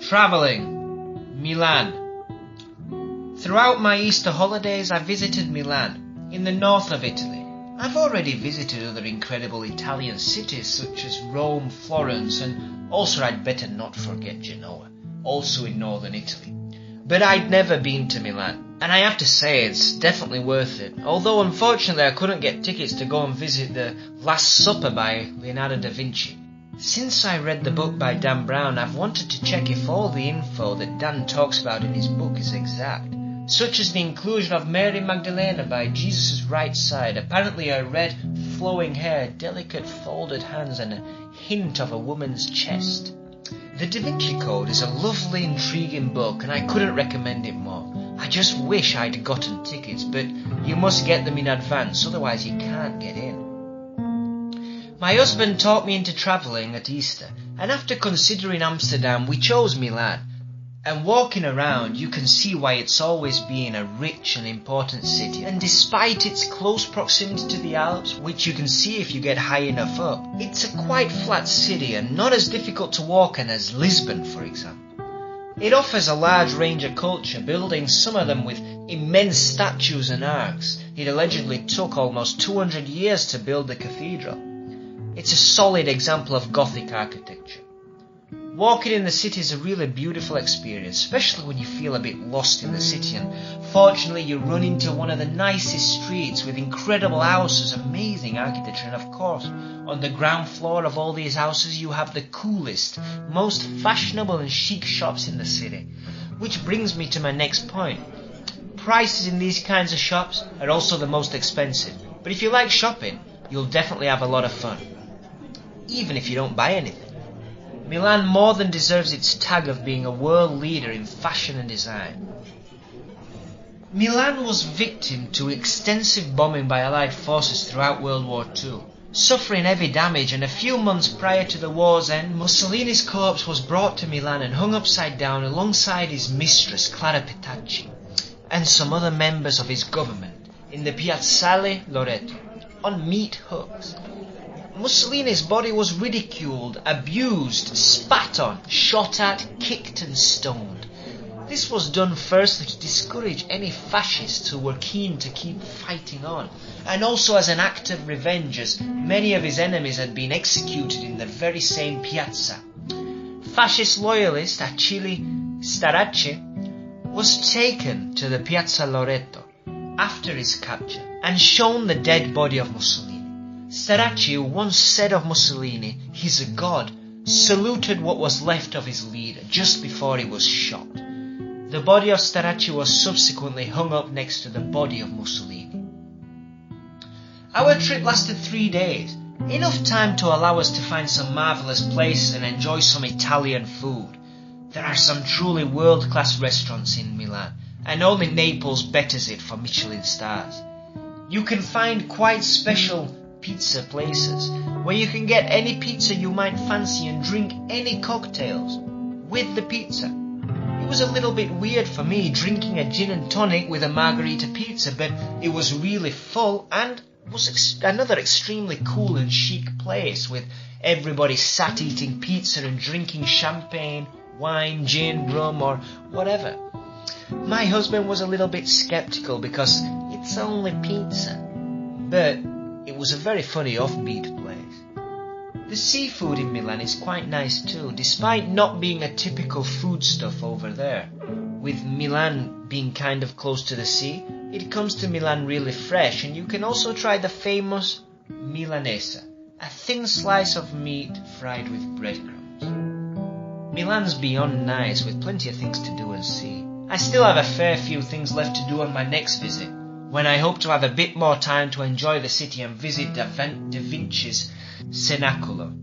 Travelling. Milan. Throughout my Easter holidays I visited Milan, in the north of Italy. I've already visited other incredible Italian cities such as Rome, Florence, and also I'd better not forget Genoa, also in northern Italy. But I'd never been to Milan, and I have to say it's definitely worth it, although unfortunately I couldn't get tickets to go and visit the Last Supper by Leonardo da Vinci. Since I read the book by Dan Brown, I've wanted to check if all the info that Dan talks about in his book is exact, such as the inclusion of Mary Magdalena by Jesus' right side, apparently her red, flowing hair, delicate folded hands, and a hint of a woman's chest. The Da Vinci Code is a lovely, intriguing book, and I couldn't recommend it more. I just wish I'd gotten tickets, but you must get them in advance, otherwise you can't get in. My husband talked me into travelling at Easter, and after considering Amsterdam, we chose Milan. And walking around, you can see why it's always been a rich and important city. And despite its close proximity to the Alps, which you can see if you get high enough up, it's a quite flat city and not as difficult to walk in as Lisbon, for example. It offers a large range of culture, buildings, some of them with immense statues and arcs. It allegedly took almost 200 years to build the cathedral. It's a solid example of Gothic architecture. Walking in the city is a really beautiful experience, especially when you feel a bit lost in the city, and fortunately you run into one of the nicest streets with incredible houses, amazing architecture, and of course, on the ground floor of all these houses you have the coolest, most fashionable and chic shops in the city. Which brings me to my next point. Prices in these kinds of shops are also the most expensive, but if you like shopping, you'll definitely have a lot of fun, even if you don't buy anything. Milan more than deserves its tag of being a world leader in fashion and design. Milan was victim to extensive bombing by Allied forces throughout World War II, suffering heavy damage, and a few months prior to the war's end, Mussolini's corpse was brought to Milan and hung upside down alongside his mistress Clara Petacci and some other members of his government in the Piazzale Loreto on meat hooks. Mussolini's body was ridiculed, abused, spat on, shot at, kicked and stoned. This was done firstly to discourage any fascists who were keen to keep fighting on, and also as an act of revenge, as many of his enemies had been executed in the very same piazza. Fascist loyalist Achille Starace was taken to the Piazza Loreto after his capture and shown the dead body of Mussolini. Starace, who once said of Mussolini, "He's a god," saluted what was left of his leader just before he was shot. The body of Starace was subsequently hung up next to the body of Mussolini. Our trip lasted 3 days, enough time to allow us to find some marvellous places and enjoy some Italian food. There are some truly world-class restaurants in Milan, and only Naples betters it for Michelin stars. You can find quite special pizza places where you can get any pizza you might fancy and drink any cocktails with the pizza. It was a little bit weird for me drinking a gin and tonic with a margarita pizza, but it was really full and was another extremely cool and chic place with everybody sat eating pizza and drinking champagne, wine, gin, rum or whatever. My husband was a little bit skeptical because it's only pizza, but it was a very funny offbeat place. The seafood in Milan is quite nice too, despite not being a typical foodstuff over there. With Milan being kind of close to the sea, it comes to Milan really fresh, and you can also try the famous Milanese, a thin slice of meat fried with breadcrumbs. Milan's beyond nice, with plenty of things to do and see. I still have a fair few things left to do on my next visit, when I hope to have a bit more time to enjoy the city and visit Da Vinci's Cenaculo.